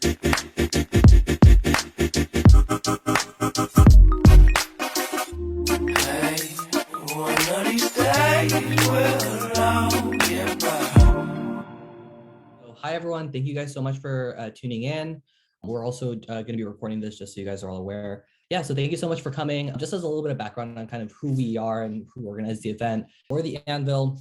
Hi, everyone. Thank you guys so much for tuning in. We're also going to be recording this just so you guys are all aware. Yeah, so thank you so much for coming. Just as a little bit of background on kind of who we are and who organized the event, we're the Anvil,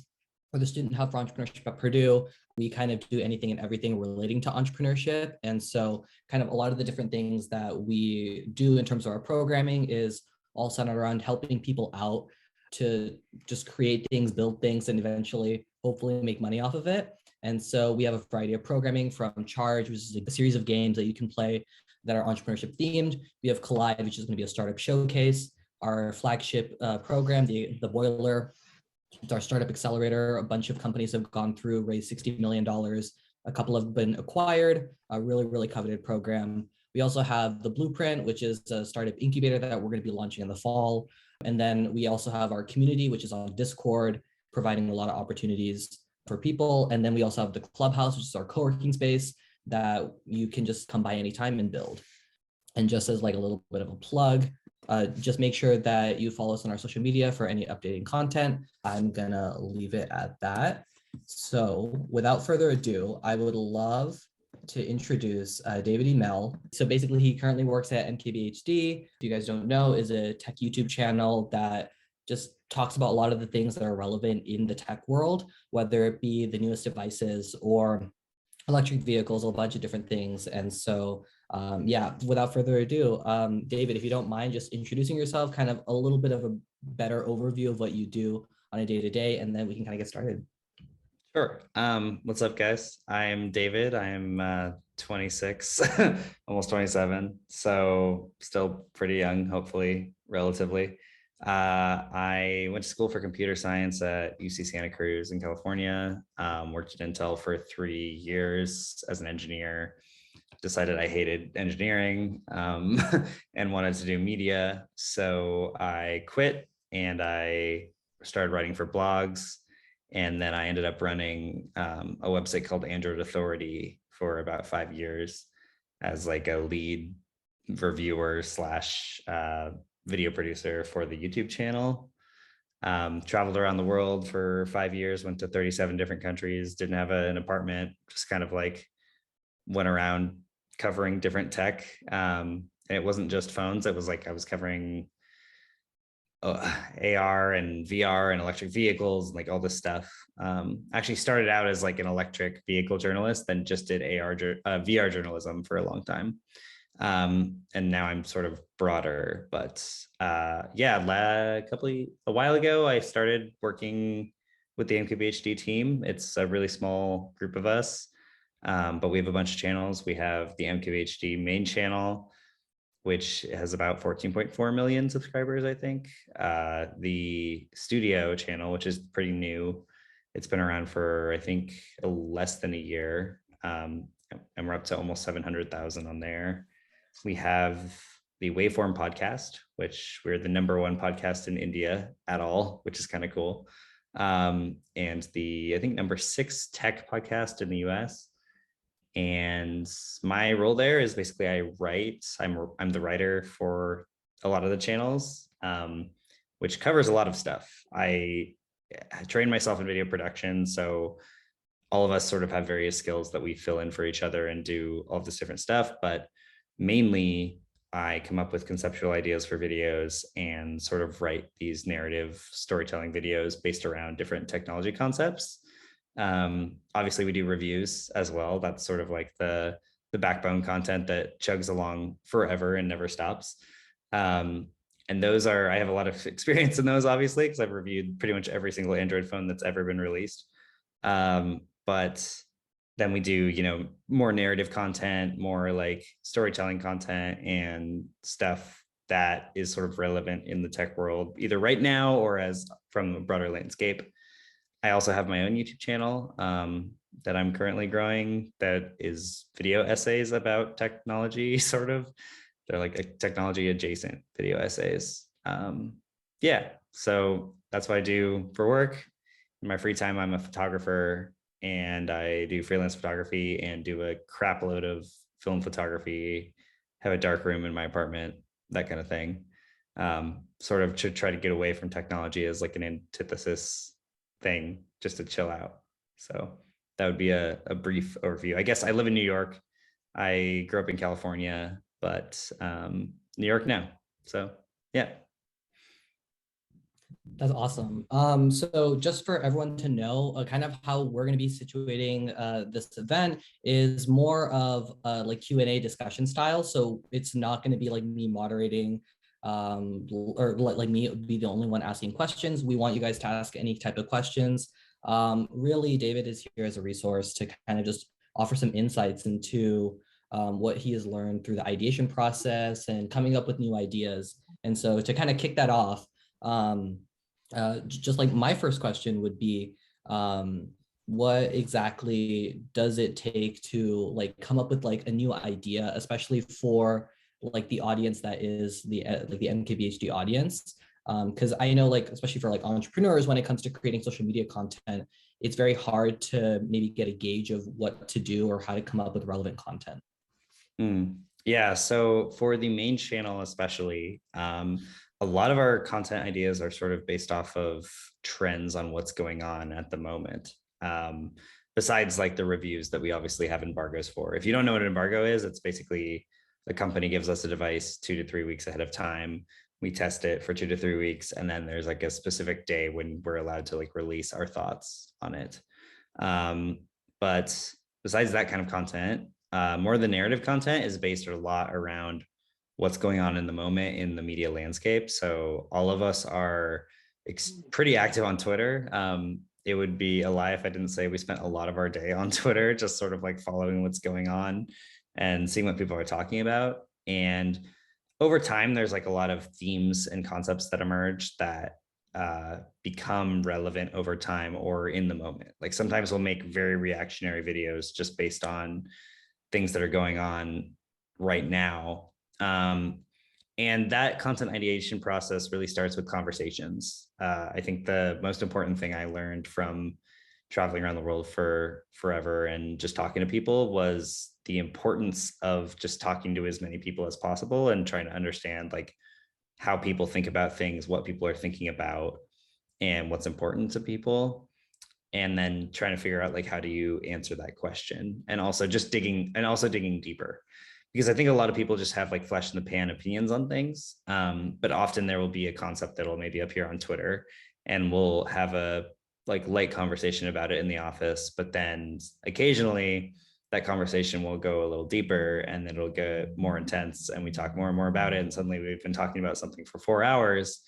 or the Student Hub for Entrepreneurship at Purdue. We kind of do anything and everything relating to entrepreneurship. And so kind of a lot of the different things that we do in terms of our programming is all centered around helping people out to just create things, build things, and eventually hopefully make money off of it. And so we have a variety of programming from Charge, which is a series of games that you can play that are entrepreneurship themed. We have Collide, which is going to be a startup showcase. Our flagship program, the Boiler, it's our startup accelerator. A bunch of companies have gone through, raised $60 million. A couple have been acquired, a really, really coveted program. We also have the Blueprint, which is a startup incubator that we're going to be launching in the fall. And then we also have our community, which is on Discord, providing a lot of opportunities for people. And then we also have the Clubhouse, which is our co-working space that you can just come by anytime and build. And just as like a little bit of a plug, just make sure that you follow us on our social media for any updating content. I'm gonna leave it at that. So without further ado, I would love to introduce David Imel. So basically he currently works at MKBHD. If you guys don't know, is a tech YouTube channel that just talks about a lot of the things that are relevant in the tech world, whether it be the newest devices or electric vehicles, a bunch of different things. And so, yeah, without further ado, David, if you don't mind just introducing yourself, kind of a little bit of a better overview of what you do on a day-to-day, and then we can kind of get started. Sure. What's up, guys? I'm David. I'm 26, almost 27, so still pretty young, hopefully, relatively. I went to school for computer science at UC Santa Cruz in California, worked at Intel for 3 years as an engineer, decided I hated engineering and wanted to do media. So I quit and I started writing for blogs. And then I ended up running a website called Android Authority for about 5 years as like a lead reviewer slash video producer for the YouTube channel. Traveled around the world for 5 years, went to 37 different countries, didn't have an apartment, just kind of like went around covering different tech. And it wasn't just phones. It was like I was covering AR and VR and electric vehicles, like all this stuff. Actually started out as like an electric vehicle journalist, then just did VR journalism for a long time. And now I'm sort of broader, but yeah, a while ago, I started working with the MKBHD team. It's a really small group of us, but we have a bunch of channels. We have the MKBHD main channel, which has about 14.4 million subscribers, I think. The studio channel, which is pretty new. It's been around for, I think, less than a year. And we're up to almost 700,000 on there. We have the Waveform podcast, which we're the #1 podcast in India at all, which is kind of cool. And the, I think, #6 tech podcast in the US. And my role there is basically I write. I'm the writer for a lot of the channels, which covers a lot of stuff. I trained myself in video production, so all of us sort of have various skills that we fill in for each other and do all of this different stuff. But mainly, I come up with conceptual ideas for videos and sort of write these narrative storytelling videos based around different technology concepts. Obviously we do reviews as well. That's sort of like the backbone content that chugs along forever and never stops. And those are, I have a lot of experience in those, obviously, because I've reviewed pretty much every single Android phone that's ever been released. But then we do, more narrative content, more like storytelling content and stuff that is sort of relevant in the tech world, either right now or as from a broader landscape. I also have my own YouTube channel that I'm currently growing that is video essays about technology, sort of. They're like a technology adjacent video essays. Yeah, so that's what I do for work. In my free time, I'm a photographer and I do freelance photography and do a crap load of film photography, have a dark room in my apartment, that kind of thing. Sort of to try to get away from technology as like an antithesis thing, just to chill out. So that would be a brief overview. I guess I live in New York. I grew up in California, but New York now. So yeah. That's awesome. So just for everyone to know, kind of how we're going to be situating this event is more of like Q&A discussion style. So it's not going to be like me moderating or like me be the only one asking questions. We want you guys to ask any type of questions. Really, David is here as a resource to kind of just offer some insights into what he has learned through the ideation process and coming up with new ideas. And so to kind of kick that off, just like my first question would be, what exactly does it take to like come up with like a new idea, especially for like the audience that is the like the MKBHD audience? Because I know like especially for like entrepreneurs, when it comes to creating social media content, it's very hard to maybe get a gauge of what to do or how to come up with relevant content. Yeah, so for the main channel especially, a lot of our content ideas are sort of based off of trends on what's going on at the moment. Besides like the reviews that we obviously have embargoes for. If you don't know what an embargo is, it's basically the company gives us a device 2 to 3 weeks ahead of time. We test it for 2 to 3 weeks, and then there's like a specific day when we're allowed to like release our thoughts on it. But besides that kind of content, more of the narrative content is based a lot around what's going on in the moment in the media landscape. So all of us are pretty active on Twitter. It would be a lie if I didn't say we spent a lot of our day on Twitter, just sort of like following what's going on and seeing what people are talking about. And over time, there's like a lot of themes and concepts that emerge that become relevant over time or in the moment. Like sometimes we'll make very reactionary videos just based on things that are going on right now. And that content ideation process really starts with conversations. I think the most important thing I learned from traveling around the world for forever and just talking to people was the importance of just talking to as many people as possible and trying to understand like how people think about things, what people are thinking about, and what's important to people, and then trying to figure out like how do you answer that question, and also just digging deeper, because I think a lot of people just have like flash in the pan opinions on things, but often there will be a concept that will maybe appear on Twitter and we'll have a like light conversation about it in the office, but then occasionally that conversation will go a little deeper and then it'll get more intense and we talk more and more about it, and suddenly we've been talking about something for 4 hours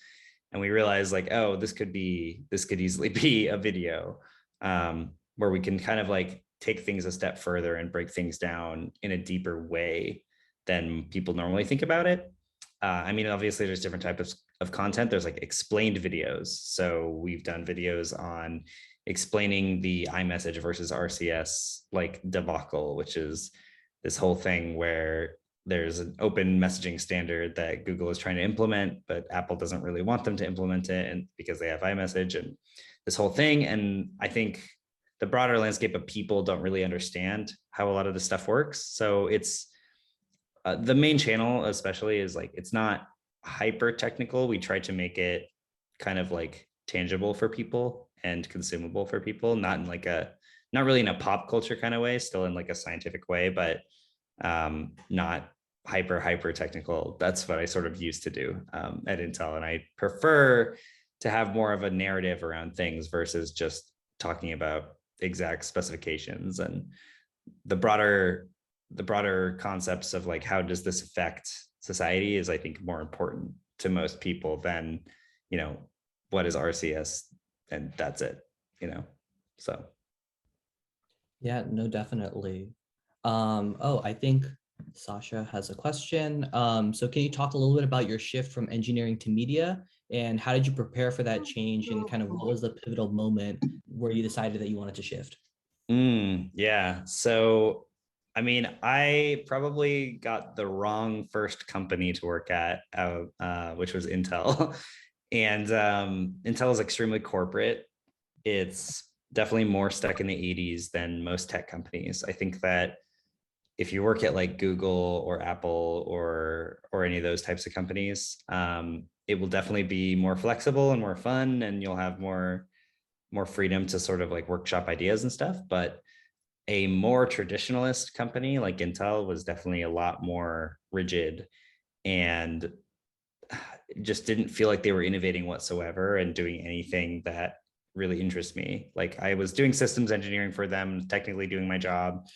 and we realize like, oh, this could easily be a video, where we can kind of like take things a step further and break things down in a deeper way than people normally think about it. I mean, obviously there's different types of content. There's like explained videos. So we've done videos on explaining the iMessage versus RCS like debacle, which is this whole thing where there's an open messaging standard that Google is trying to implement, but Apple doesn't really want them to implement it, and because they have iMessage and this whole thing. And I think the broader landscape of people don't really understand how a lot of this stuff works. So it's the main channel especially is like, it's not hyper technical. We try to make it kind of like tangible for people and consumable for people, not really in a pop culture kind of way, still in like a scientific way, but not hyper technical. That's what I sort of used to do at Intel. And I prefer to have more of a narrative around things versus just talking about exact specifications and the broader concepts of like, how does this affect society is, I think, more important to most people than, what is RCS, and that's it, so. Yeah, no, definitely. Oh, I think Sasha has a question. So can you talk a little bit about your shift from engineering to media, and how did you prepare for that change, and kind of what was the pivotal moment where you decided that you wanted to shift? Yeah. So, I mean, I probably got the wrong first company to work at, which was Intel. And Intel is extremely corporate. It's definitely more stuck in the 80s than most tech companies. I think that if you work at like Google or Apple or any of those types of companies, it will definitely be more flexible and more fun, and you'll have more freedom to sort of like workshop ideas and stuff. But a more traditionalist company like Intel was definitely a lot more rigid and just didn't feel like they were innovating whatsoever and doing anything that really interests me. Like I was doing systems engineering for them, technically doing my job.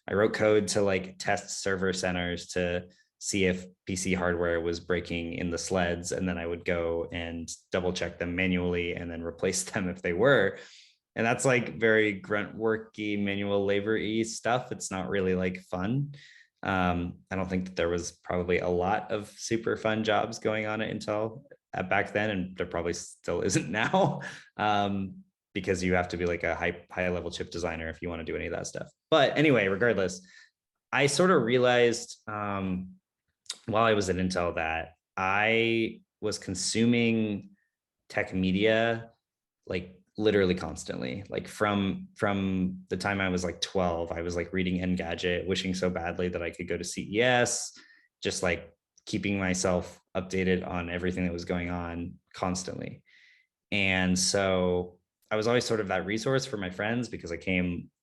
I wrote code to like test server centers to see if PC hardware was breaking in the sleds. And then I would go and double check them manually and then replace them if they were. And that's like very grunt worky, manual labor-y stuff. It's not really like fun. I don't think that there was probably a lot of super fun jobs going on at Intel back then, and there probably still isn't now, because you have to be like a high level chip designer if you want to do any of that stuff. But anyway, regardless, I sort of realized while I was at Intel that I was consuming tech media like literally constantly. Like from the time I was like 12, I was like reading Engadget, wishing so badly that I could go to CES, just like keeping myself updated on everything that was going on constantly. And so I was always sort of that resource for my friends because I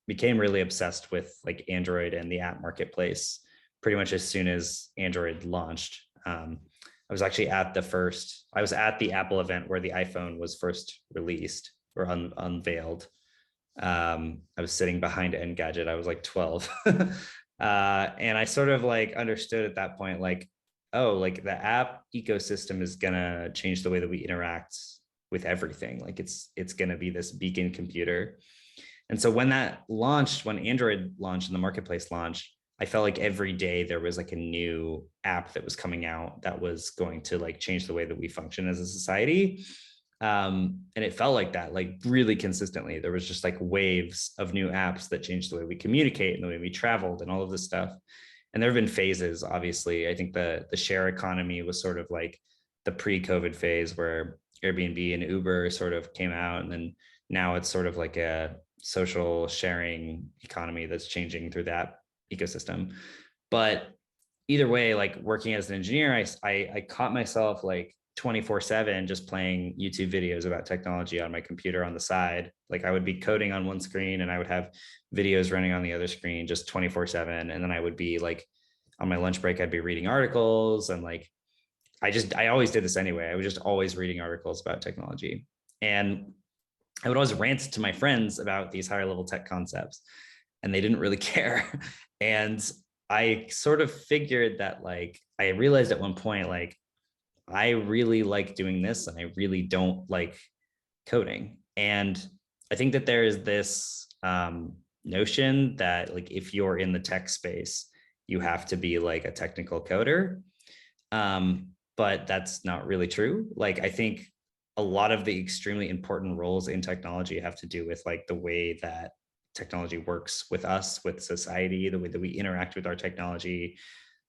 became really obsessed with like Android and the app marketplace pretty much as soon as Android launched. I was actually at the Apple event where the iPhone was first released or unveiled. I was sitting behind Engadget. I was like 12. And I sort of like understood at that point, like, oh, like the app ecosystem is gonna change the way that we interact with everything. Like it's gonna be this beacon computer. And so when that launched, when Android launched and the marketplace launched, I felt like every day there was like a new app that was coming out that was going to like change the way that we function as a society. And it felt like that, like really consistently. There was just like waves of new apps that changed the way we communicate and the way we traveled and all of this stuff. And there have been phases, obviously. I think the share economy was sort of like the pre-COVID phase where Airbnb and Uber sort of came out. And then now it's sort of like a social sharing economy that's changing through that ecosystem. But either way, like working as an engineer, I caught myself like 24/7 just playing YouTube videos about technology on my computer on the side. Like I would be coding on one screen and I would have videos running on the other screen just 24/7. And then I would be like on my lunch break, I'd be reading articles and like I always did this anyway. I was just always reading articles about technology. And I would always rant to my friends about these higher level tech concepts and they didn't really care. And I sort of figured that like, I realized at one point, like, I really like doing this and I really don't like coding. And I think that there is this notion that like, if you're in the tech space, you have to be like a technical coder. But that's not really true. Like, I think a lot of the extremely important roles in technology have to do with like the way that technology works with us, with society, the way that we interact with our technology.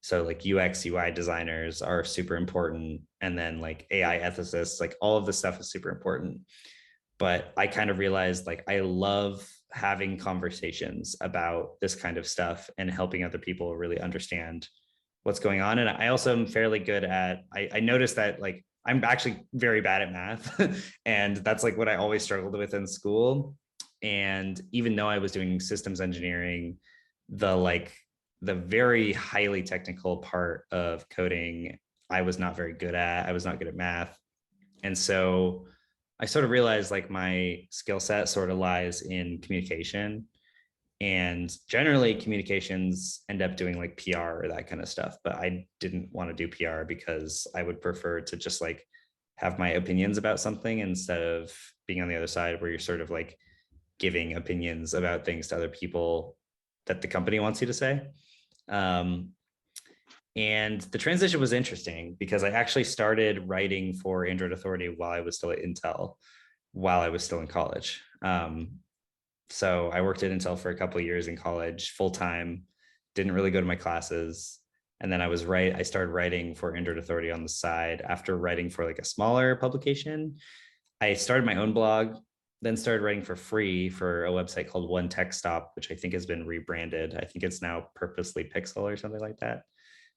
So like UX, UI designers are super important. And then like AI ethicists, like all of this stuff is super important. But I kind of realized like I love having conversations about this kind of stuff and helping other people really understand what's going on. And I also am fairly good at, I noticed that like I'm actually very bad at math. And that's like what I always struggled with in school. And even though I was doing systems engineering, the very highly technical part of coding, I was not very good at. I was not good at math. And so I sort of realized like my skill set sort of lies in communication. And generally communications end up doing like PR or that kind of stuff. But I didn't want to do PR because I would prefer to just like have my opinions about something instead of being on the other side where you're sort of like giving opinions about things to other people that the company wants you to say. And the transition was interesting because I actually started writing for Android Authority while I was still at Intel, while I was still in college. So I worked at Intel for a couple of years in college, full time, didn't really go to my classes. And then I started writing for Android Authority on the side after writing for like a smaller publication. I started my own blog then started writing for free for a website called One Tech Stop, which I think has been rebranded. I think it's now Purposely Pixel or something like that.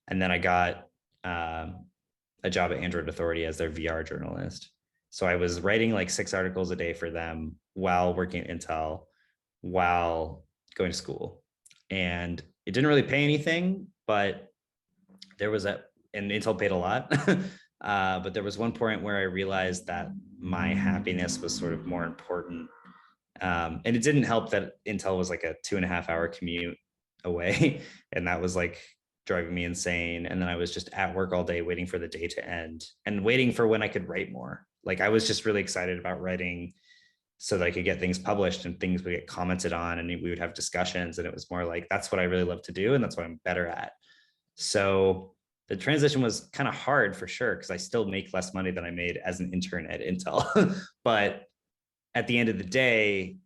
And then I got a job at Android Authority as their VR journalist. So I was writing like 6 articles a day for them while working at Intel, while going to school. And it didn't really pay anything, but there was and Intel paid a lot. But there was one point where I realized that my happiness was sort of more important. And it didn't help that Intel was like a 2.5 hour commute away. And that was like driving me insane. And then I was just at work all day waiting for the day to end and waiting for when I could write more. Like I was just really excited about writing so that I could get things published and things would get commented on and we would have discussions. And it was more like, that's what I really love to do. And that's what I'm better at. So the transition was kind of hard for sure, because I still make less money than I made as an intern at Intel. But at the end of the day,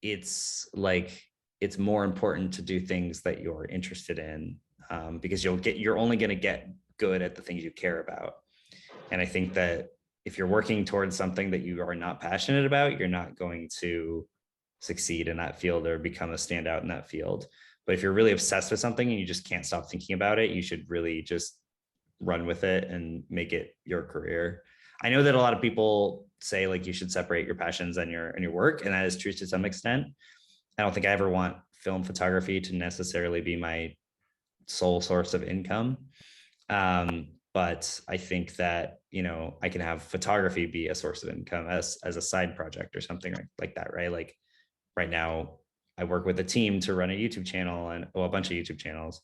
it's like, it's more important to do things that you're interested in, because you're only going to get good at the things you care about. And I think that if you're working towards something that you are not passionate about, you're not going to succeed in that field or become a standout in that field. But if you're really obsessed with something and you just can't stop thinking about it, you should really just run with it and make it your career. I know that a lot of people say like you should separate your passions and your work, and that is true to some extent. I don't think I ever want film photography to necessarily be my sole source of income. But I think that, I can have photography be a source of income as a side project or something like that, right? Like right now I work with a team to run a YouTube channel and a bunch of YouTube channels.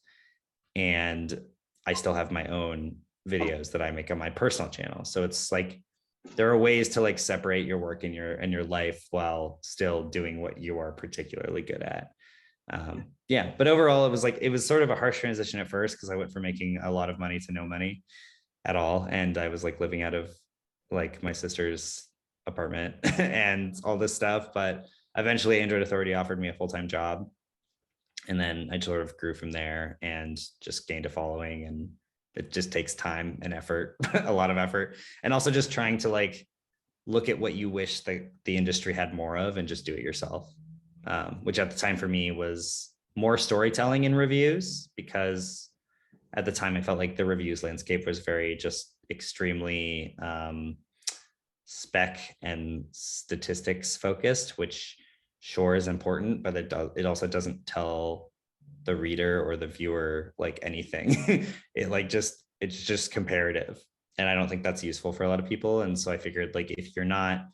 And I still have my own videos that I make on my personal channel. So it's like, there are ways to like separate your work and your life while still doing what you are particularly good at. But overall, it was sort of a harsh transition at first, because I went from making a lot of money to no money at all. And I was like living out of like my sister's apartment and all this stuff. But eventually Android Authority offered me a full-time job. And then I sort of grew from there and just gained a following. And it just takes time and effort, a lot of effort. And also just trying to like look at what you wish that the industry had more of and just do it yourself. Which at the time for me was more storytelling in reviews, because at the time I felt like the reviews landscape was very just extremely spec and statistics focused, which sure is important, but it also doesn't tell the reader or the viewer like anything. It's just comparative. And I don't think that's useful for a lot of people. And so I figured like, if you're not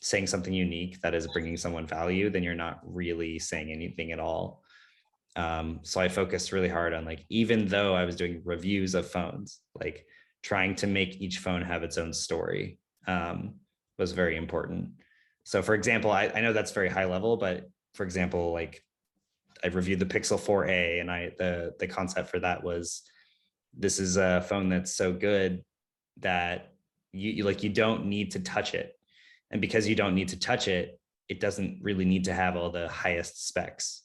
saying something unique that is bringing someone value, then you're not really saying anything at all. So I focused really hard on like, even though I was doing reviews of phones, like trying to make each phone have its own story was very important. So for example, I know that's very high level, but for example, like I reviewed the Pixel 4a, and the concept for that was, this is a phone that's so good that you don't need to touch it. And because you don't need to touch it, it doesn't really need to have all the highest specs.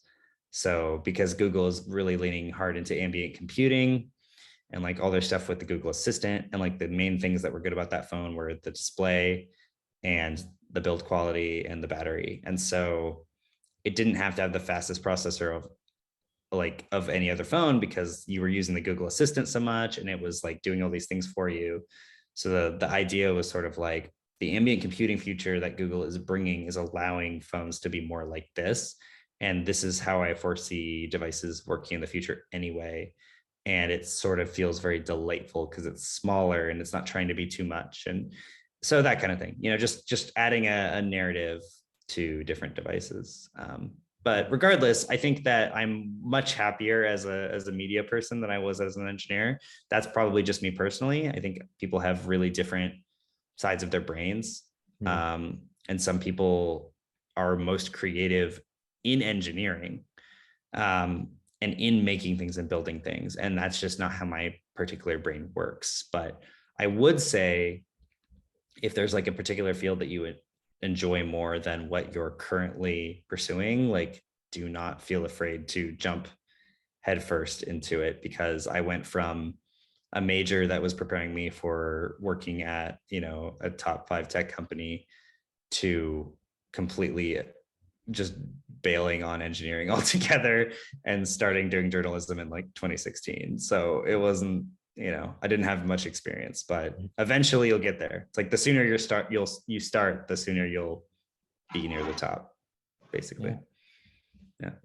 So because Google is really leaning hard into ambient computing and like all their stuff with the Google Assistant, and like the main things that were good about that phone were the display and the build quality and the battery. And so it didn't have to have the fastest processor of any other phone, because you were using the Google Assistant so much and it was like doing all these things for you. So the idea was sort of like, the ambient computing future that Google is bringing is allowing phones to be more like this. And this is how I foresee devices working in the future anyway. And it sort of feels very delightful because it's smaller and it's not trying to be too much. And so that kind of thing, just adding a narrative to different devices. But regardless, I think that I'm much happier as a media person than I was as an engineer. That's probably just me personally. I think people have really different sides of their brains. And some people are most creative in engineering and in making things and building things. And that's just not how my particular brain works. But I would say, if there's like a particular field that you would enjoy more than what you're currently pursuing, like do not feel afraid to jump headfirst into it, because I went from a major that was preparing me for working at, a top 5 tech company to completely just bailing on engineering altogether and starting doing journalism in like 2016. So it wasn't, I didn't have much experience, but eventually you'll get there. It's like the sooner you start, the sooner you'll be near the top, basically.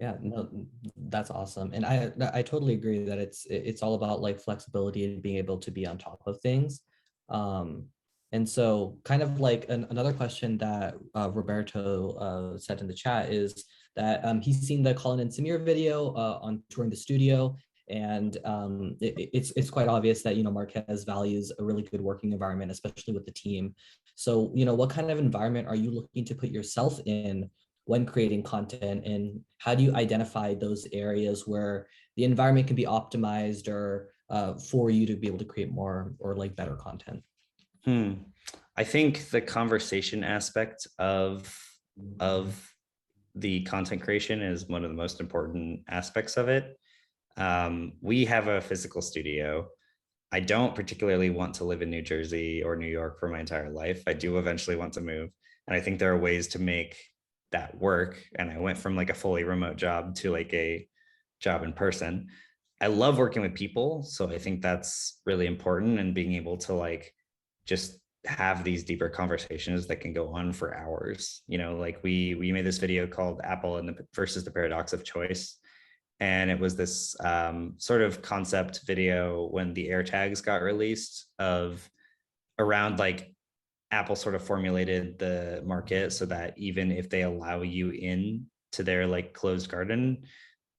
Yeah, no, that's awesome. And I totally agree that it's all about like flexibility and being able to be on top of things. And so kind of like another question that Roberto said in the chat is that he's seen the Colin and Samir video on touring the studio. And it's quite obvious that, Marquez values a really good working environment, especially with the team. So, what kind of environment are you looking to put yourself in when creating content, and how do you identify those areas where the environment can be optimized or for you to be able to create more or like better content? I think the conversation aspect of the content creation is one of the most important aspects of it. We have a physical studio. I don't particularly want to live in New Jersey or New York for my entire life. I do eventually want to move, and I think there are ways to make that work. And I went from like a fully remote job to like a job in person. I love working with people, so I think that's really important, and being able to like just have these deeper conversations that can go on for hours. Like we made this video called Apple and versus the Paradox of Choice, and it was this sort of concept video when the AirTags got released, of around like Apple sort of formulated the market so that even if they allow you in to their like closed garden,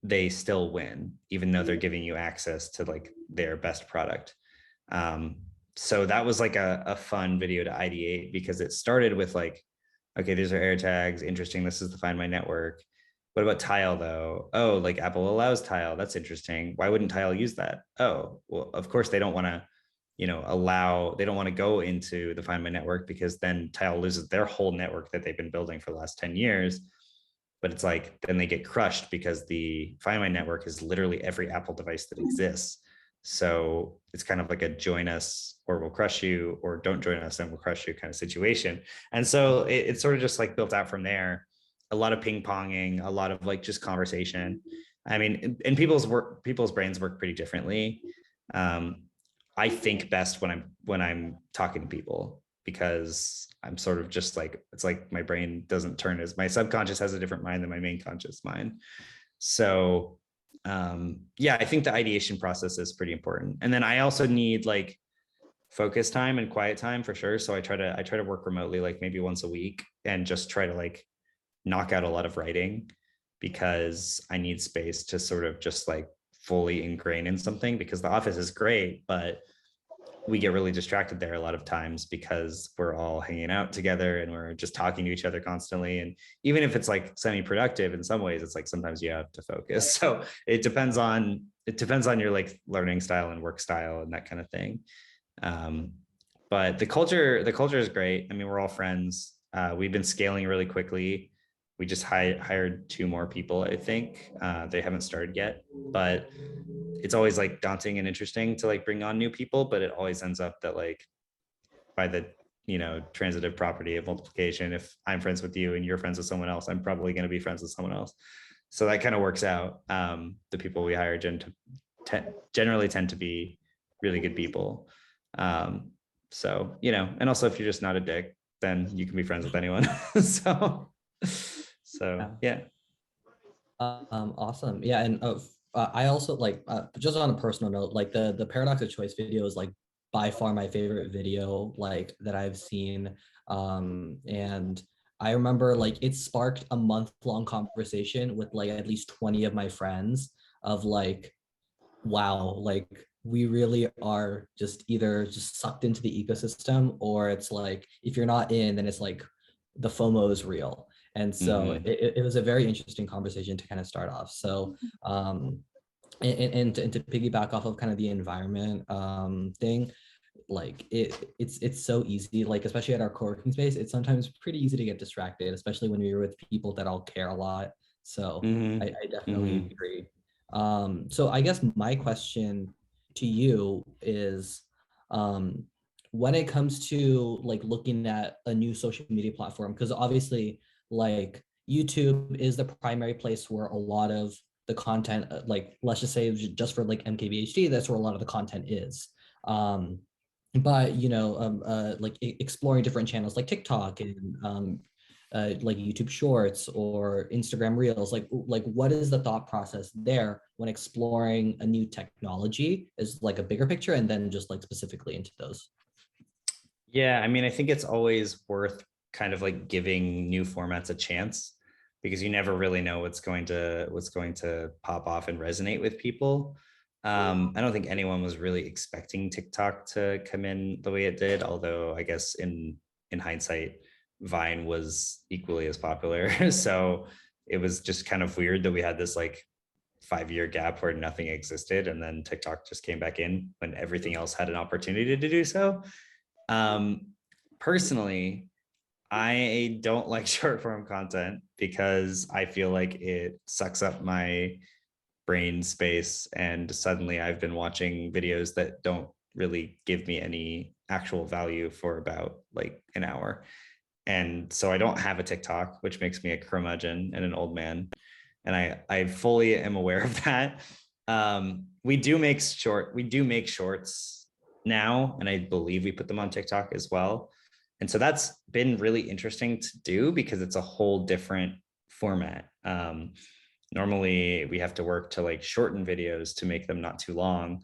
they still win, even though they're giving you access to like their best product. So that was like a fun video to ideate, because it started with like, okay, these are AirTags, interesting. This is the Find My network. What about Tile though? Oh, like Apple allows Tile. That's interesting. Why wouldn't Tile use that? Oh, well, of course they don't want to, they don't want to go into the Find My network, because then Tile loses their whole network that they've been building for the last 10 years. But it's like, then they get crushed, because the Find My network is literally every Apple device that exists. So it's kind of like a join us or we'll crush you, or don't join us and we'll crush you kind of situation. And so it sort of just like built out from there. A lot of ping ponging, a lot of like just conversation. I mean, and people's brains work pretty differently. I think best when I'm talking to people, because I'm sort of just like, it's like my brain doesn't turn, as my subconscious has a different mind than my main conscious mind. So yeah, I think the ideation process is pretty important. And then I also need like focus time and quiet time for sure. So I try to work remotely, like maybe once a week, and just try to like knock out a lot of writing, because I need space to sort of just like fully ingrain in something, because the office is great, but we get really distracted there a lot of times, because we're all hanging out together and we're just talking to each other constantly. And even if it's like semi-productive, in some ways, it's like sometimes you have to focus. So it depends on your like learning style and work style and that kind of thing. But the culture is great. I mean, we're all friends. We've been scaling really quickly. We just hired 2 more people, I think. They haven't started yet, but it's always like daunting and interesting to like bring on new people, but it always ends up that like by the transitive property of multiplication, if I'm friends with you and you're friends with someone else, I'm probably going to be friends with someone else. So that kind of works out. The people we hire generally tend to be really good people. So and also if you're just not a dick, then you can be friends with anyone. So yeah. Awesome. Yeah, and I also like just on a personal note, like the Paradox of Choice video is like by far my favorite video like that I've seen. And I remember like it sparked a month-long conversation with like at least 20 of my friends of like, wow, like we really are just either just sucked into the ecosystem, or it's like if you're not in, then it's like the FOMO is real. And so it was a very interesting conversation to kind of start off. So and to piggyback off of kind of the environment thing, like it's so easy, like especially at our co-working space, it's sometimes pretty easy to get distracted, especially when you're with people that all care a lot. So I definitely agree. So I guess my question to you is, when it comes to like looking at a new social media platform, because obviously like YouTube is the primary place where a lot of the content, like let's just say just for like MKBHD, that's where a lot of the content is. But like exploring different channels like TikTok and like YouTube Shorts or Instagram Reels, like what is the thought process there when exploring a new technology is like a bigger picture, and then just like specifically into those. Yeah, I mean, I think it's always worth kind of like giving new formats a chance, because you never really know what's going to pop off and resonate with people. I don't think anyone was really expecting TikTok to come in the way it did, although I guess in hindsight, Vine was equally as popular. So it was just kind of weird that we had this like 5-year gap where nothing existed, and then TikTok just came back in when everything else had an opportunity to do so. Personally, I don't like short form content because I feel like it sucks up my brain space, and suddenly I've been watching videos that don't really give me any actual value for about like an hour. And so I don't have a TikTok, which makes me a curmudgeon and an old man. And I fully am aware of that. We do make shorts now, and I believe we put them on TikTok as well. And so that's been really interesting to do because it's a whole different format. Normally we have to work to like shorten videos to make them not too long.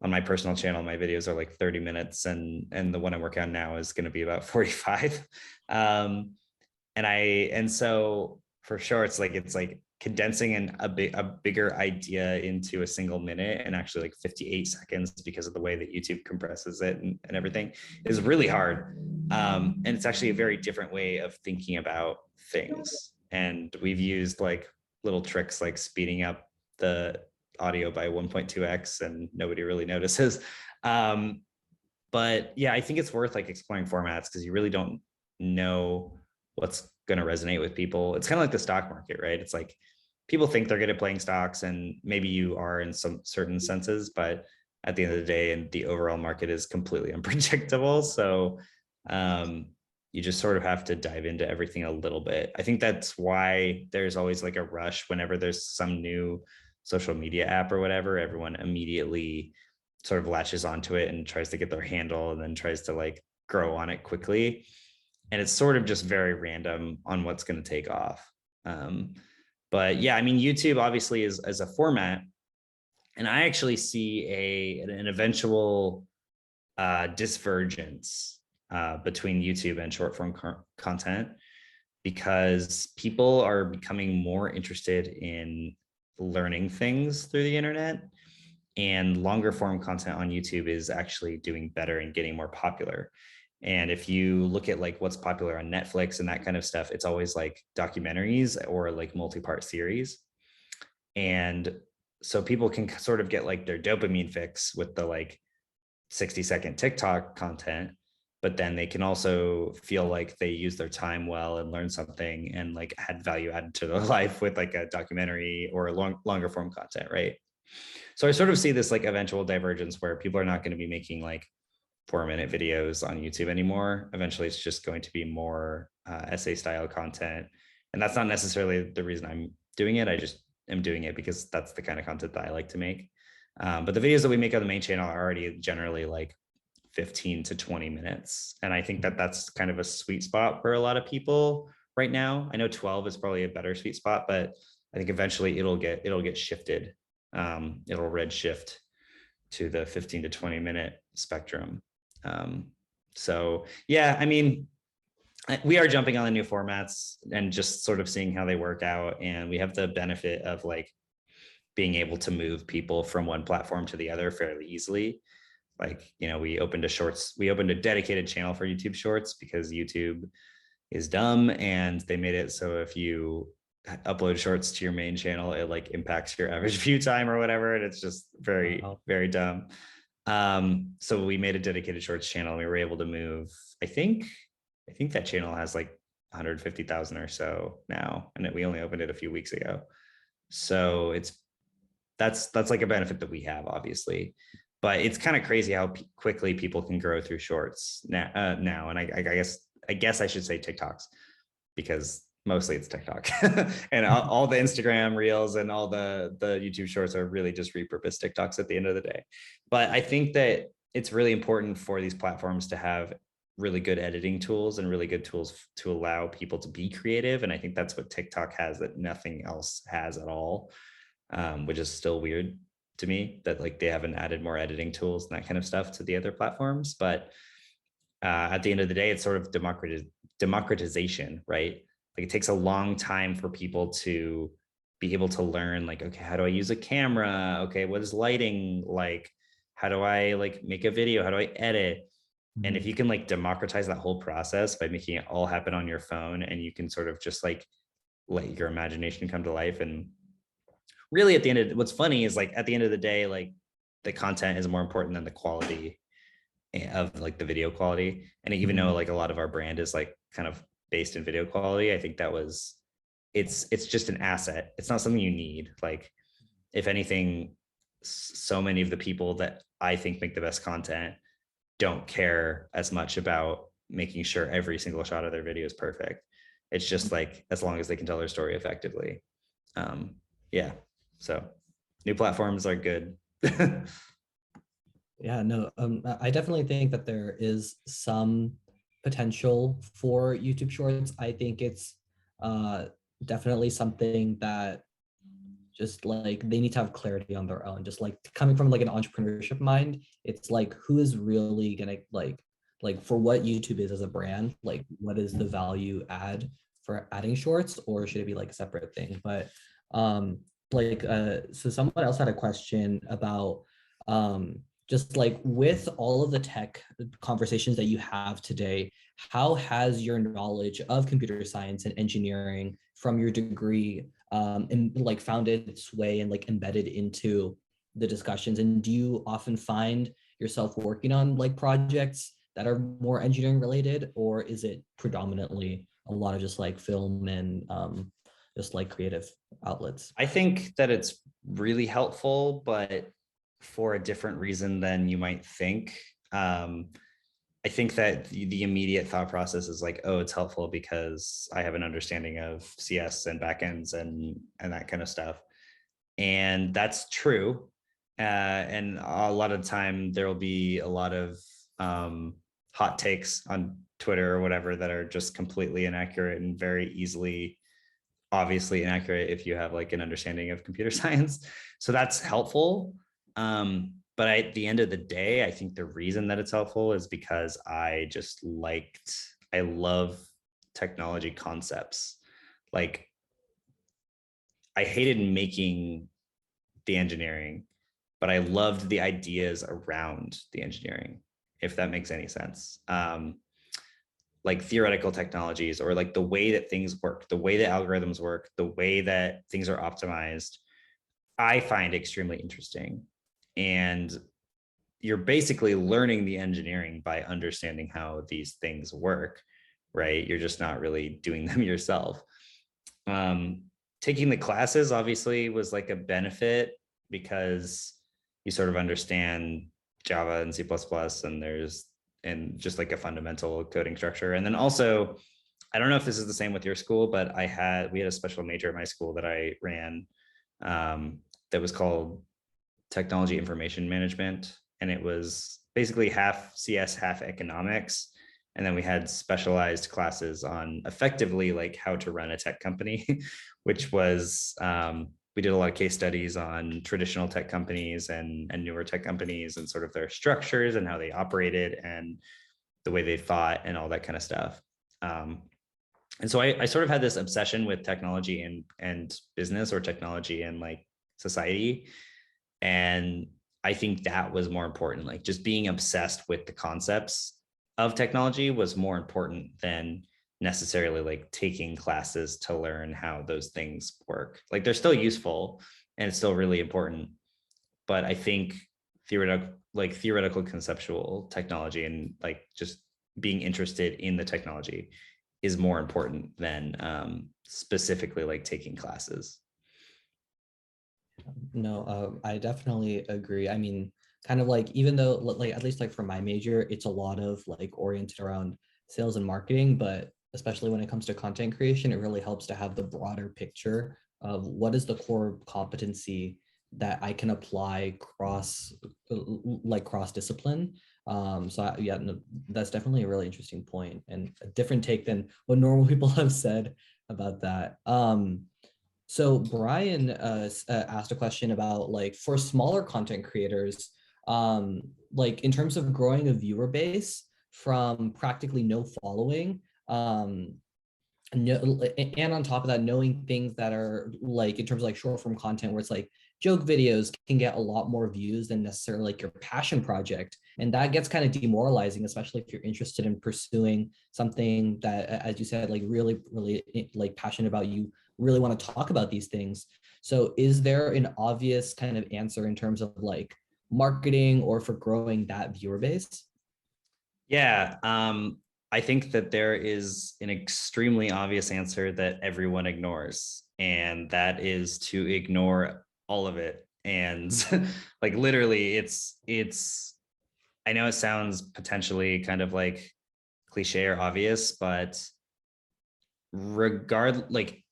On my personal channel, my videos are like 30 minutes, and the one I'm working on now is going to be about 45. And so for sure, it's like condensing a bigger idea into a single minute, and actually like 58 seconds because of the way that YouTube compresses it and everything is really hard. And it's actually a very different way of thinking about things. And we've used like little tricks like speeding up the audio by 1.2x, and nobody really notices. But yeah, I think it's worth like exploring formats because you really don't know what's going to resonate with people. It's kind of like the stock market, right? It's like people think they're good at playing stocks, and maybe you are in some certain senses, but at the end of the day, and the overall market is completely unpredictable. So you just sort of have to dive into everything a little bit. I think that's why there's always like a rush whenever there's some new social media app or whatever. Everyone immediately sort of latches onto it and tries to get their handle, and then tries to like grow on it quickly. And it's sort of just very random on what's going to take off. But yeah, I mean, YouTube obviously is as a format, and I actually see an eventual divergence between YouTube and short form content, because people are becoming more interested in learning things through the internet, and longer form content on YouTube is actually doing better and getting more popular. And if you look at like what's popular on Netflix and that kind of stuff, it's always like documentaries or like multi-part series. And so people can sort of get like their dopamine fix with the like 60-second TikTok content, but then they can also feel like they use their time well and learn something and like add value added to their life with like a documentary or longer form content, right? So I sort of see this like eventual divergence where people are not going to be making like 4-minute videos on YouTube anymore. Eventually, it's just going to be more essay style content. And that's not necessarily the reason I'm doing it. I just am doing it because that's the kind of content that I like to make. But the videos that we make on the main channel are already generally like 15 to 20 minutes. And I think that that's kind of a sweet spot for a lot of people right now. I know 12 is probably a better sweet spot, but I think eventually it'll get shifted. It'll red shift to the 15 to 20 minute spectrum. So yeah, I mean, we are jumping on the new formats and just sort of seeing how they work out. And we have the benefit of like being able to move people from one platform to the other fairly easily. Like, you know, we opened a dedicated channel for YouTube Shorts because YouTube is dumb, and they made it so if you upload shorts to your main channel, it like impacts your average view time or whatever. And it's just very, very dumb. So we made a dedicated shorts channel, and we were able to move, I think that channel has like 150,000 or so now, and we only opened it a few weeks ago. So that's like a benefit that we have, obviously. But it's kind of crazy how quickly people can grow through shorts now. And I guess I should say TikToks, because Mostly it's TikTok and all the Instagram reels and all the YouTube shorts are really just repurposed TikToks at the end of the day. But I think that it's really important for these platforms to have really good editing tools and really good tools to allow people to be creative. And I think that's what TikTok has that nothing else has at all, which is still weird to me that like they haven't added more editing tools and that kind of stuff to the other platforms. But at the end of the day, it's sort of democratization, right? Like it takes a long time for people to be able to learn, like, okay, how do I use a camera? Okay, what is lighting like? How do I like make a video? How do I edit? And if you can like democratize that whole process by making it all happen on your phone, and you can sort of just like let your imagination come to life. And really at the end of what's funny is like at the end of the day, like the content is more important than the quality of like the video quality. And even though like a lot of our brand is like kind of based in video quality, I think that was it's just an asset. It's not something you need. Like if anything, so many of the people that I think make the best content don't care as much about making sure every single shot of their video is perfect. It's just like as long as they can tell their story effectively. Yeah. So new platforms are good. Yeah, no, I definitely think that there is some potential for YouTube Shorts. I think it's definitely something that just like they need to have clarity on their own. Just like coming from like an entrepreneurship mind, it's like who is really gonna like for what YouTube is as a brand, like what is the value add for adding shorts, or should it be like a separate thing? But so someone else had a question about just like with all of the tech conversations that you have today, how has your knowledge of computer science and engineering from your degree and like found its way and like embedded into the discussions? And do you often find yourself working on like projects that are more engineering related, or is it predominantly a lot of just like film and just like creative outlets? I think that it's really helpful, but for a different reason than you might think. I think that the immediate thought process is like, oh, it's helpful because I have an understanding of CS and backends and that kind of stuff. And that's true. And a lot of the time there will be a lot of hot takes on Twitter or whatever that are just completely inaccurate and very easily obviously inaccurate if you have like an understanding of computer science. So that's helpful. But at the end of the day, I think the reason that it's helpful is because I love technology concepts. Like I hated making the engineering, but I loved the ideas around the engineering, if that makes any sense. Like theoretical technologies or like the way that things work, the way that algorithms work, the way that things are optimized, I find extremely interesting. And you're basically learning the engineering by understanding how these things work, right? You're just not really doing them yourself. Taking the classes obviously was like a benefit because you sort of understand Java and C++ and just like a fundamental coding structure. And then also, I don't know if this is the same with your school, but we had a special major at my school that I ran that was called Technology Information Management. And it was basically half CS, half economics. And then we had specialized classes on effectively like how to run a tech company, which was, we did a lot of case studies on traditional tech companies and newer tech companies and sort of their structures and how they operated and the way they thought and all that kind of stuff. And so I sort of had this obsession with technology and business, or technology and like society. And I think that was more important. Like just being obsessed with the concepts of technology was more important than necessarily like taking classes to learn how those things work. Like they're still useful and it's still really important. But I think theoretical conceptual technology and like just being interested in the technology is more important than specifically like taking classes. No, I definitely agree. I mean, kind of like, even though like at least like for my major, it's a lot of like oriented around sales and marketing, but especially when it comes to content creation, it really helps to have the broader picture of what is the core competency that I can apply cross discipline. Yeah, no, that's definitely a really interesting point and a different take than what normal people have said about that. So Brian asked a question about like for smaller content creators, like in terms of growing a viewer base from practically no following, no, and on top of that, knowing things that are like in terms of like short form content where it's like joke videos can get a lot more views than necessarily like your passion project. And that gets kind of demoralizing, especially if you're interested in pursuing something that, as you said, like really like passionate about, you really want to talk about these things. So is there an obvious kind of answer in terms of like marketing or for growing that viewer base? Yeah, I think that there is an extremely obvious answer that everyone ignores, and that is to ignore all of it. And like literally, it's. I know it sounds potentially kind of like cliche or obvious, but like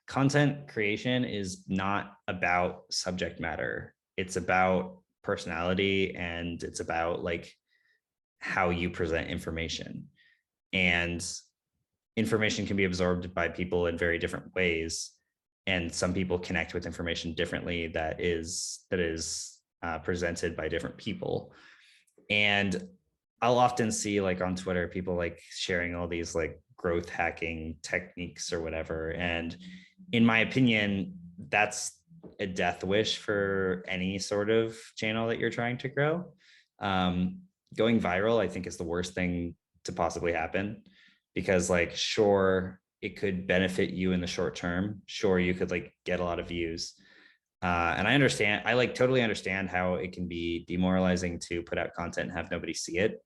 content creation is not about subject matter. It's about personality, and it's about like how you present information. And information can be absorbed by people in very different ways. And some people connect with information differently that is presented by different people. And I'll often see like on Twitter, people like sharing all these like growth hacking techniques or whatever. And in my opinion, that's a death wish for any sort of channel that you're trying to grow. Um, Going viral, I think, is the worst thing to possibly happen, because like, sure, it could benefit you in the short term. Sure, you could like get a lot of views. And I like totally understand how it can be demoralizing to put out content and have nobody see it.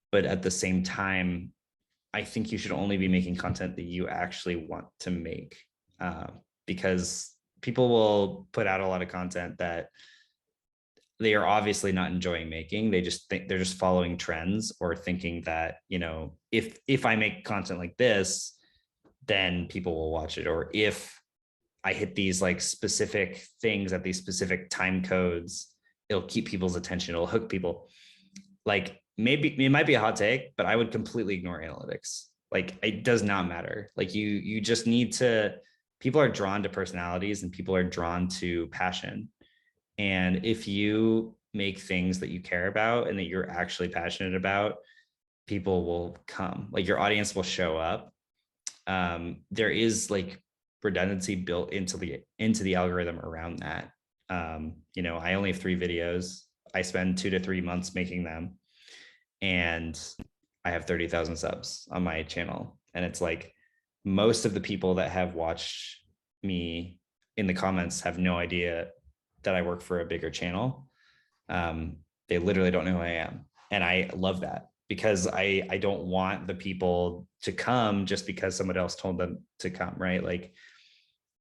But at the same time, I think you should only be making content that you actually want to make, uh, because people will put out a lot of content that they are obviously not enjoying making. They just think they're just following trends, or thinking that, if I make content like this, then people will watch it. Or if I hit these like specific things at these specific time codes, it'll keep people's attention, it'll hook people. Like, maybe it might be a hot take, but I would completely ignore analytics. Like, it does not matter. Like, you just need to, people are drawn to personalities, and people are drawn to passion. And if you make things that you care about and that you're actually passionate about, people will come, like your audience will show up. There is like redundancy built into the algorithm around that. I only have 3 videos. I spend 2 to 3 months making them, and I have 30,000 subs on my channel. And it's like, most of the people that have watched me in the comments have no idea that I work for a bigger channel. They literally don't know who I am. And I love that, because I don't want the people to come just because someone else told them to come, right? Like,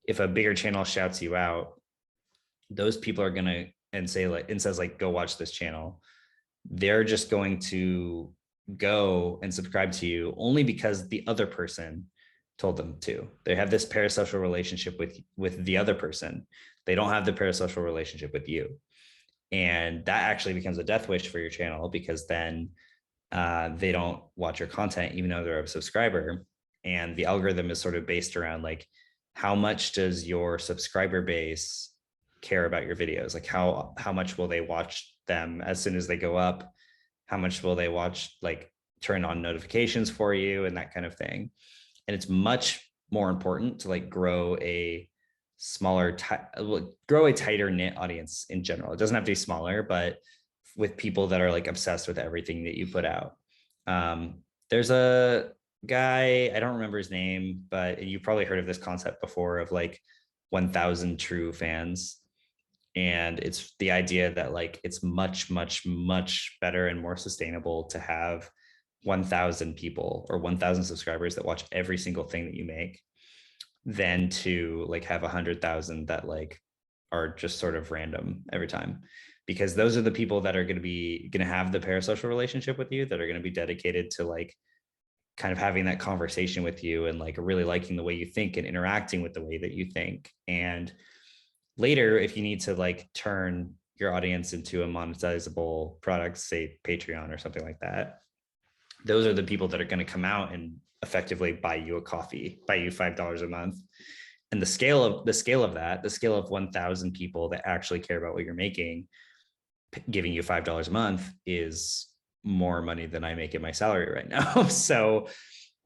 if a bigger channel shouts you out, those people are gonna and says like, go watch this channel. They're just going to go and subscribe to you only because the other person told them to. They have this parasocial relationship with the other person. They don't have the parasocial relationship with you. And that actually becomes a death wish for your channel, because then they don't watch your content even though they're a subscriber. And the algorithm is sort of based around like, how much does your subscriber base care about your videos? Like, how much will they watch them as soon as they go up? How much will they watch, like turn on notifications for you, and that kind of thing. And it's much more important to like grow a tighter knit audience in general. It doesn't have to be smaller, but with people that are like obsessed with everything that you put out. There's a guy, I don't remember his name, but you've probably heard of this concept before, of like 1,000 true fans. And it's the idea that like, it's much, much, much better and more sustainable to have 1,000 people or 1,000 subscribers that watch every single thing that you make, than to like have 100,000 that like are just sort of random every time. Because those are the people that are going to have the parasocial relationship with you, that are going to be dedicated to like kind of having that conversation with you and like really liking the way you think and interacting with the way that you think. And later, if you need to like turn your audience into a monetizable product, say Patreon or something like that, those are the people that are going to come out and effectively buy you a coffee, buy you $5 a month. And the scale of that, the scale of 1,000 people that actually care about what you're making, giving you $5 a month is more money than I make in my salary right now. So,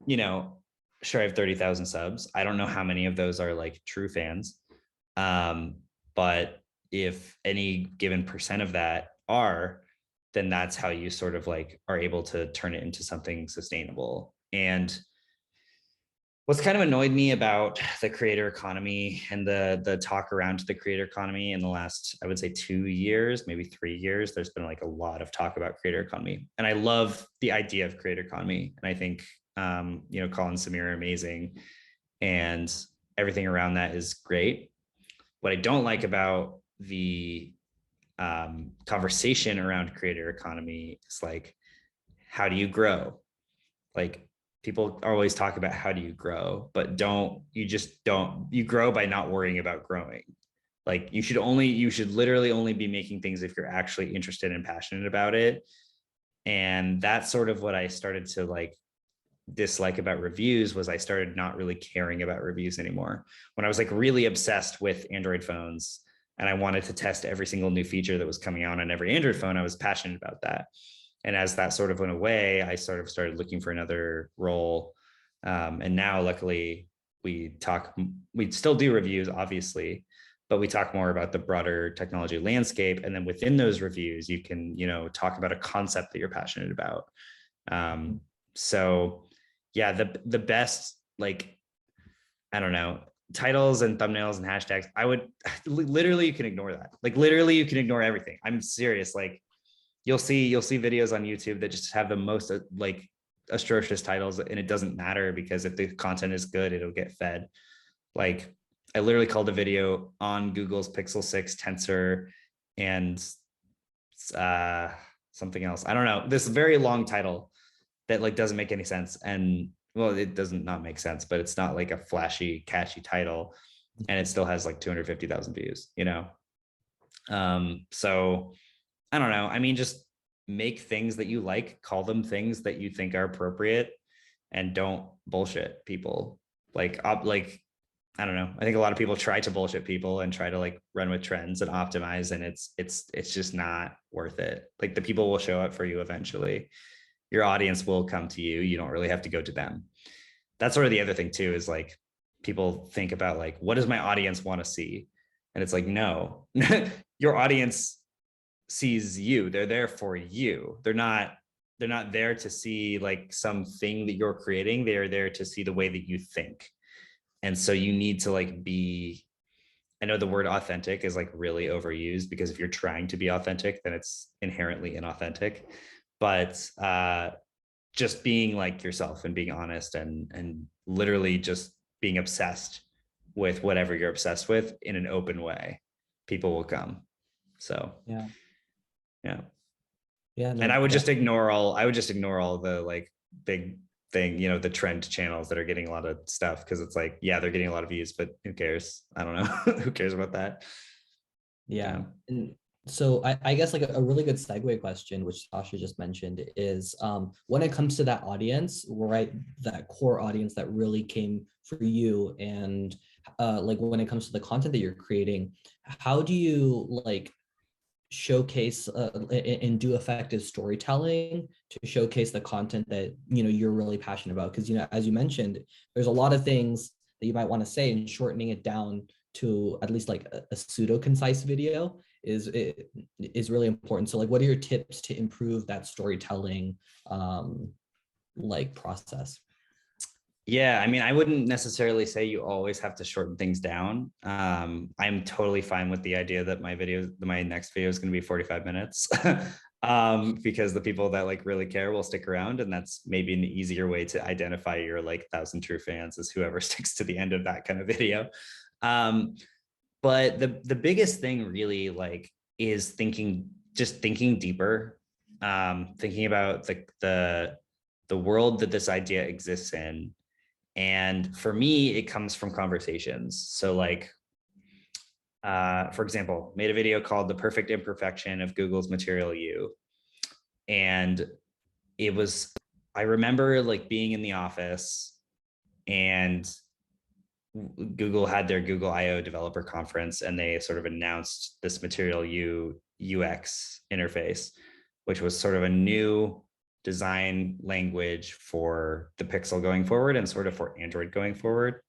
you know, sure, I have 30,000 subs. I don't know how many of those are like true fans. But if any given percent of that are, then that's how you sort of like are able to turn it into something sustainable. And what's kind of annoyed me about the creator economy and the talk around the creator economy in the last, I would say 2 years, maybe 3 years, there's been like a lot of talk about creator economy. And I love the idea of creator economy. And I think, you know, Colin and Samir are amazing and everything around that is great. What I don't like about the conversation around creator economy is like, how do you grow? Like, people always talk about how do you grow, but you grow by not worrying about growing. Like you should literally only be making things if you're actually interested and passionate about it. And that's sort of what I started to like dislike about reviews, was I started not really caring about reviews anymore. When I was like really obsessed with Android phones and I wanted to test every single new feature that was coming out on every Android phone, I was passionate about that. And as that sort of went away, I sort of started looking for another role. And now luckily we still do reviews, obviously, but we talk more about the broader technology landscape. And then within those reviews, you can, you know, talk about a concept that you're passionate about. So yeah, the best, like, I don't know, titles and thumbnails and hashtags, I would literally, you can ignore that. Like literally you can ignore everything. I'm serious. Like you'll see videos on YouTube that just have the most like atrocious titles, and it doesn't matter because if the content is good, it'll get fed. Like I literally called a video on Google's Pixel 6 Tensor and something else. I don't know, this very long title that like doesn't make any sense. And well, it doesn't not make sense, but it's not like a flashy, catchy title, and it still has like 250,000 views, you know? So I don't know. I mean, just make things that you like, call them things that you think are appropriate, and don't bullshit people. Like I don't know. I think a lot of people try to bullshit people and try to like run with trends and optimize, and it's just not worth it. Like the people will show up for you eventually. Your audience will come to you. You don't really have to go to them. That's sort of the other thing too, is like people think about like, what does my audience want to see? And it's like, no, your audience sees you. They're there for you. They're not there to see like something that you're creating. They're there to see the way that you think. And so you need to like be, I know the word authentic is like really overused, because if you're trying to be authentic, then it's inherently inauthentic. But just being like yourself and being honest and literally just being obsessed with whatever you're obsessed with in an open way, people will come. So Yeah. yeah. Yeah. No, And I would just ignore all the like big thing, you know, the trend channels that are getting a lot of stuff, because it's like, yeah, they're getting a lot of views, but who cares? I don't know. Who cares about that? Yeah. And so I guess like a really good segue question, which Sasha just mentioned, is when it comes to that audience, right, that core audience that really came for you, and like when it comes to the content that you're creating, how do you like showcase and do effective storytelling to showcase the content that, you know, you're really passionate about? Because, you know, as you mentioned, there's a lot of things that you might want to say, and shortening it down to at least like a pseudo concise video is really important. So like, what are your tips to improve that storytelling like process? Yeah, I mean, I wouldn't necessarily say you always have to shorten things down. I'm totally fine with the idea that my next video is going to be 45 minutes, because the people that like really care will stick around, and that's maybe an easier way to identify your like 1,000 true fans, is whoever sticks to the end of that kind of video. But the biggest thing really like is thinking deeper, thinking about the the world that this idea exists in. And for me, it comes from conversations. So like, for example, made a video called The Perfect Imperfection of Google's Material You. And it was, I remember like being in the office and Google had their Google I/O developer conference, and they sort of announced this Material You UX interface, which was sort of a new design language for the Pixel going forward and sort of for Android going forward.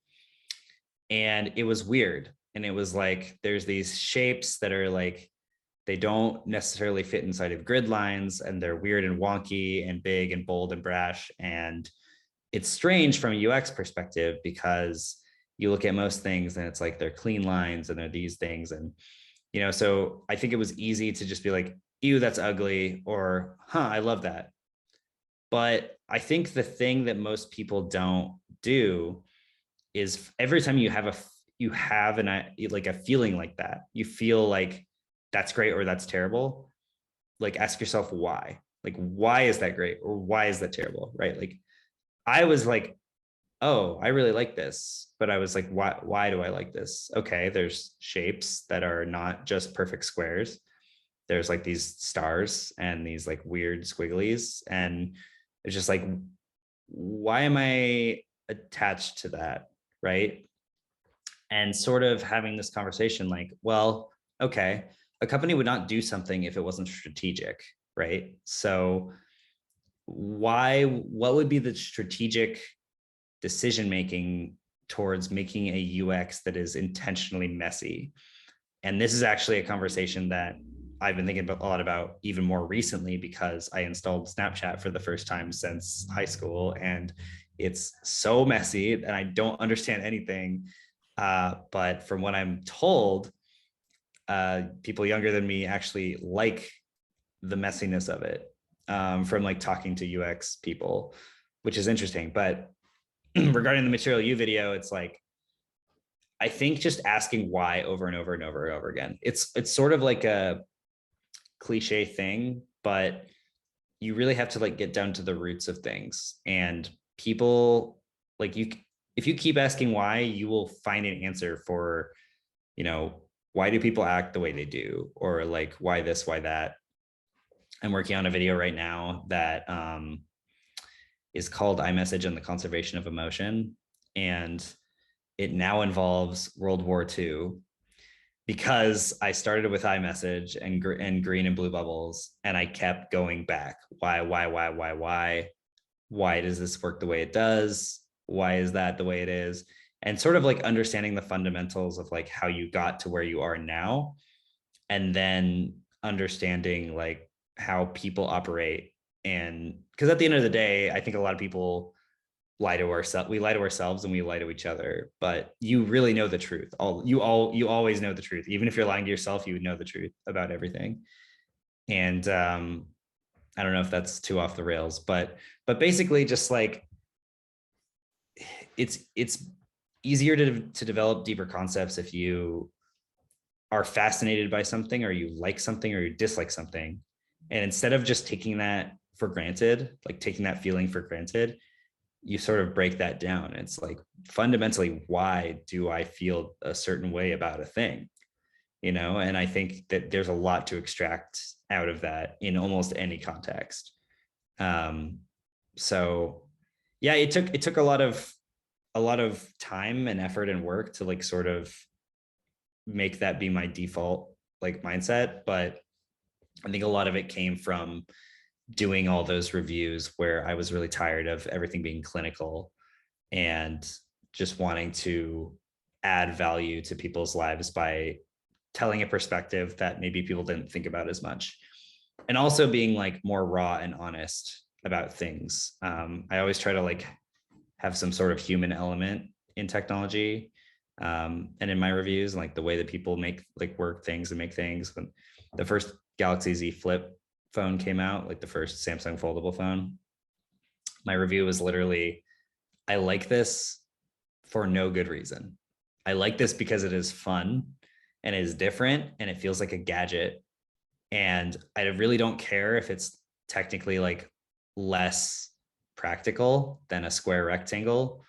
And it was weird. And it was like, there's these shapes that are like, they don't necessarily fit inside of grid lines, and they're weird and wonky and big and bold and brash. And it's strange from a UX perspective, because you look at most things and it's like they're clean lines and they're these things. And, you know, so I think it was easy to just be like, ew, that's ugly, or, huh, I love that. But I think the thing that most people don't do is every time you have like a feeling like that, you feel like that's great or that's terrible, like ask yourself why. Like, why is that great or why is that terrible, right? Like, I was like, oh, I really like this, but I was like, why do I like this? Okay, there's shapes that are not just perfect squares. There's like these stars and these like weird squigglies, and it's just like, why am I attached to that, right? And sort of having this conversation like, well, okay, a company would not do something if it wasn't strategic, right? So what would be the strategic decision making towards making a UX that is intentionally messy? And this is actually a conversation that I've been thinking a lot about even more recently, because I installed Snapchat for the first time since high school, and it's so messy and I don't understand anything. But from what I'm told, people younger than me actually like the messiness of it, from like talking to UX people, which is interesting. But regarding the Material You video, it's like, I think just asking why over and over and over and over again. It's sort of like a cliche thing, but you really have to like get down to the roots of things. And people, like, if you keep asking why, you will find an answer for, you know, why do people act the way they do, or like why this, why that. I'm working on a video right now that is called iMessage and the Conservation of Emotion, and it now involves World War II, because I started with iMessage and green and blue bubbles, and I kept going back. Why does this work the way it does? Why is that the way it is? And sort of like understanding the fundamentals of like how you got to where you are now, and then understanding like how people operate. And because at the end of the day, I think a lot of people lie to ourselves. We lie to ourselves and we lie to each other, but you really know the truth. You always know the truth. Even if you're lying to yourself, you would know the truth about everything. And I don't know if that's too off the rails, but basically just like, it's easier to develop deeper concepts if you are fascinated by something, or you like something, or you dislike something. And instead of just taking that for granted, like taking that feeling for granted, you sort of break that down. It's like, fundamentally, why do I feel a certain way about a thing? You know, and I think that there's a lot to extract out of that in almost any context. So yeah, it took a lot of time and effort and work to like sort of make that be my default like mindset. But I think a lot of it came from doing all those reviews where I was really tired of everything being clinical, and just wanting to add value to people's lives by telling a perspective that maybe people didn't think about as much, and also being like more raw and honest about things. I always try to like have some sort of human element in technology, and in my reviews, like the way that people make like work things and make things. When the first Galaxy Z Flip phone came out, like the first Samsung foldable phone, my review was literally, I like this for no good reason. I like this because it is fun and it is different and it feels like a gadget. And I really don't care if it's technically like less practical than a square rectangle,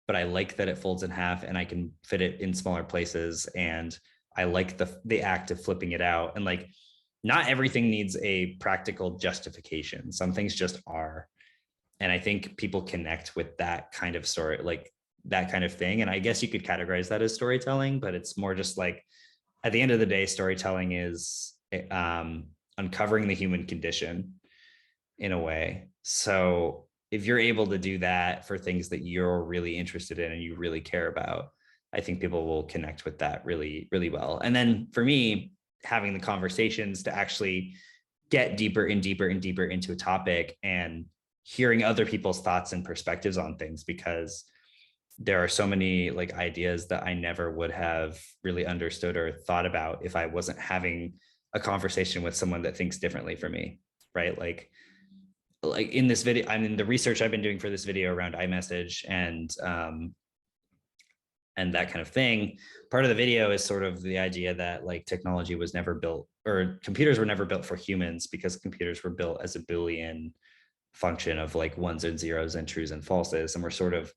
but I like that it folds in half and I can fit it in smaller places. And I like the act of flipping it out. And like, not everything needs a practical justification. Some things just are. And I think people connect with that kind of story, like that kind of thing. And I guess you could categorize that as storytelling, but it's more just like, at the end of the day, storytelling is uncovering the human condition in a way. So if you're able to do that for things that you're really interested in and you really care about, I think people will connect with that really, really well. And then for me, having the conversations to actually get deeper and deeper and deeper into a topic and hearing other people's thoughts and perspectives on things, because there are so many like ideas that I never would have really understood or thought about if I wasn't having a conversation with someone that thinks differently from me, right? Like in this video, I mean, the research I've been doing for this video around iMessage and that kind of thing, part of the video is sort of the idea that like technology was never built, or computers were never built for humans, because computers were built as a Boolean function of like ones and zeros and trues and falses. And we're sort of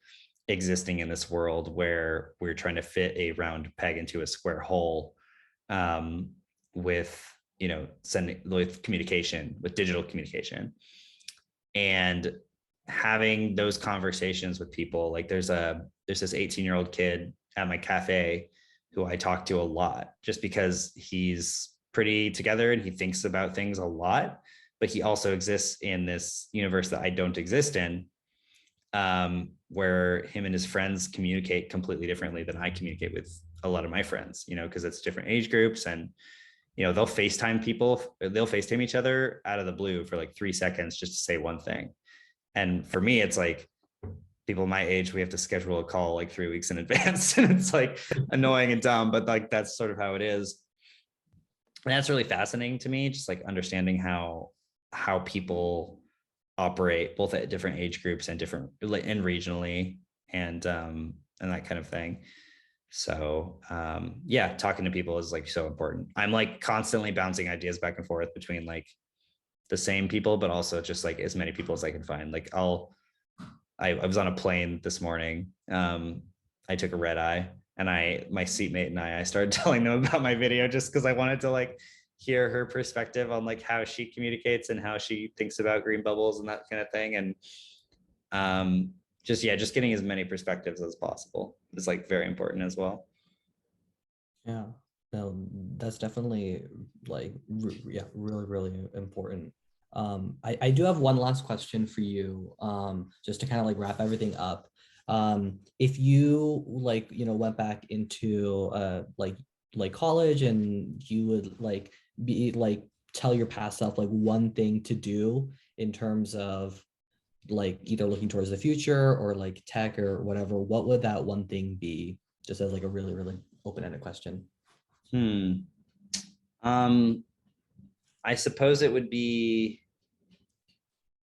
existing in this world where we're trying to fit a round peg into a square hole, with, you know, with communication, with digital communication. And having those conversations with people, like there's this 18-year-old kid at my cafe who I talk to a lot, just because he's pretty together and he thinks about things a lot, but he also exists in this universe that I don't exist in, where him and his friends communicate completely differently than I communicate with a lot of my friends, you know, because it's different age groups. And you know, they'll FaceTime each other out of the blue for like 3 seconds just to say one thing. And for me, it's like, people my age, we have to schedule a call like 3 weeks in advance. And it's like annoying and dumb, but like, that's sort of how it is. And that's really fascinating to me, just like understanding how people operate both at different age groups and and regionally and that kind of thing. So yeah, talking to people is like so important. I'm like constantly bouncing ideas back and forth between like the same people, but also just like as many people as I can find. Like I was on a plane this morning. I took a red eye, and my seatmate and I started telling them about my video just because I wanted to like hear her perspective on like how she communicates and how she thinks about green bubbles and that kind of thing. And just getting as many perspectives as possible is like very important as well. Yeah, no, that's definitely like yeah, really, really important. I do have one last question for you, just to kind of like wrap everything up. If you like, you know, went back into like college and you would like be like tell your past self like one thing to do in terms of like either looking towards the future or like tech or whatever, what would that one thing be? Just as like a really, really open-ended question. I suppose it would be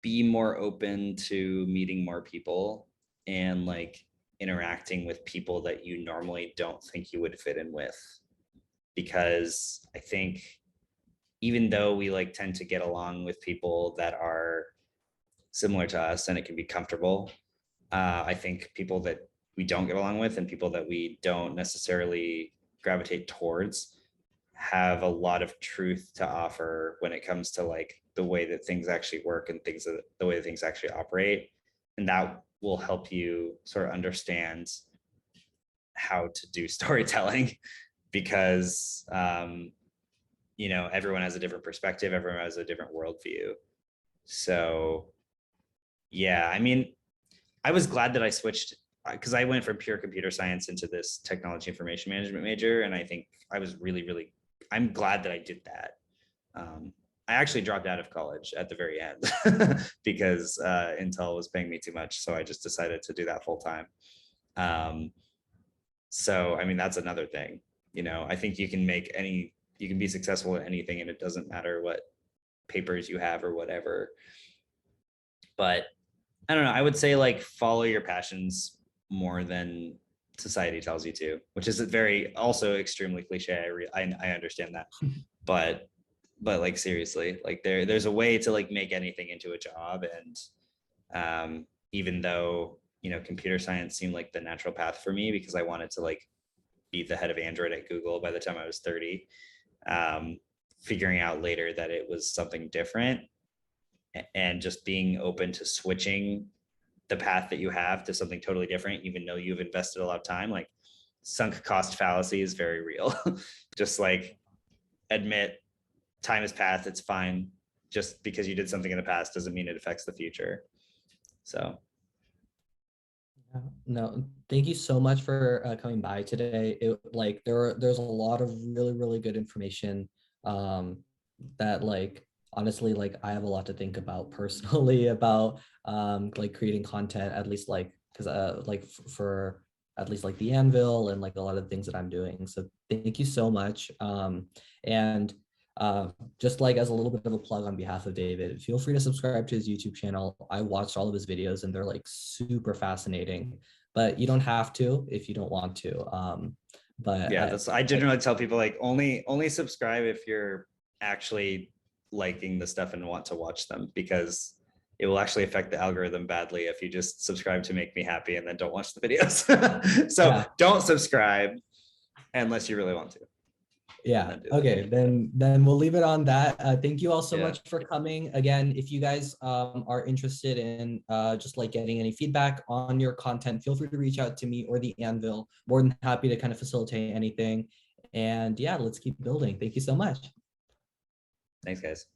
more open to meeting more people and like interacting with people that you normally don't think you would fit in with. Because I think even though we like tend to get along with people that are similar to us and it can be comfortable, I think people that we don't get along with and people that we don't necessarily gravitate towards have a lot of truth to offer when it comes to like the way that things actually work and the way that things actually operate. And that will help you sort of understand how to do storytelling, because you know, everyone has a different perspective, everyone has a different worldview. So yeah, I mean, I was glad that I switched, because I went from pure computer science into this technology information management major. And I think I was really, I'm glad that I did that. I actually dropped out of college at the very end because Intel was paying me too much. So I just decided to do that full time. So, I mean, that's another thing, you know, I think you can be successful at anything and it doesn't matter what papers you have or whatever. But I don't know, I would say like follow your passions more than society tells you to, which is very also extremely cliche. I understand that, but like seriously, like there's a way to like make anything into a job, and Even though, computer science seemed like the natural path for me because I wanted to like be the head of Android at Google by the time I was 30. Figuring out later that it was something different, and just being open to switching the path that you have to something totally different, even though you've invested a lot of time. Like sunk cost fallacy is very real. Just like admit time has passed, it's fine. Just because you did something in the past doesn't mean it affects the future. So No, thank you so much for coming by today. Like there's a lot of really good information that like honestly like I have a lot to think about personally about like creating content, at least like because like for at least like the Anvil and like a lot of things that I'm doing. So thank you so much. And uh, just like as a little bit of a plug on behalf of David, feel free to subscribe to his YouTube channel. I watched all of his videos and they're like super fascinating, but you don't have to if you don't want to. But yeah, I generally tell people like only subscribe if you're actually liking the stuff and want to watch them, because it will actually affect the algorithm badly if you just subscribe to make me happy and then don't watch the videos. So yeah. don't subscribe unless you really want to. Yeah. Okay. Then we'll leave it on that. Thank you all so Yeah. much for coming. Again, if you guys are interested in just like getting any feedback on your content, feel free to reach out to me or the Anvil. More than happy to kind of facilitate anything. And yeah, let's keep building. Thank you so much. Thanks, guys.